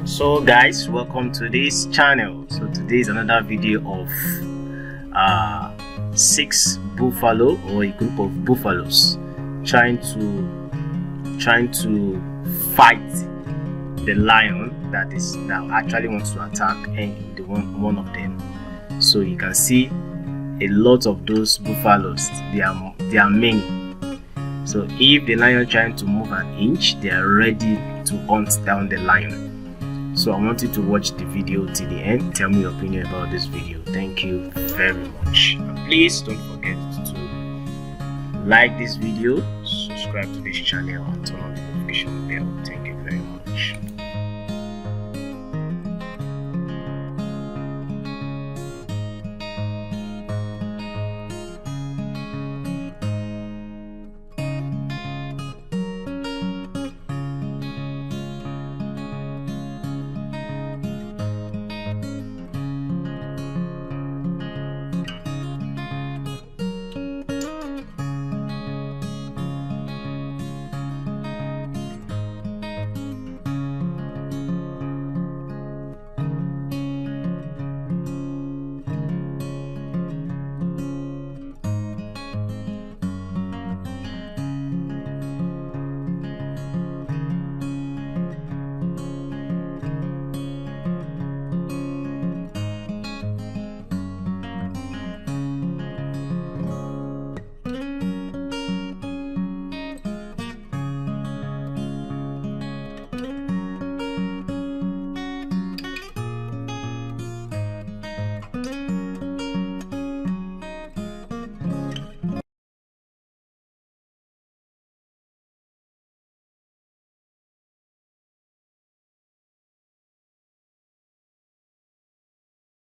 So guys, welcome to this channel. So today is another video of 6 buffalo, or a group of buffaloes trying to fight the lion that actually wants to attack one of them. So you can see a lot of those buffaloes. There are many. So if the lion trying to move an inch, they are ready to hunt down the lion. So I want you to watch the video till the end. Tell me your opinion about this video. Thank you very much. And please don't forget to like this video, subscribe to this channel, and turn on the notification bell. Thank you.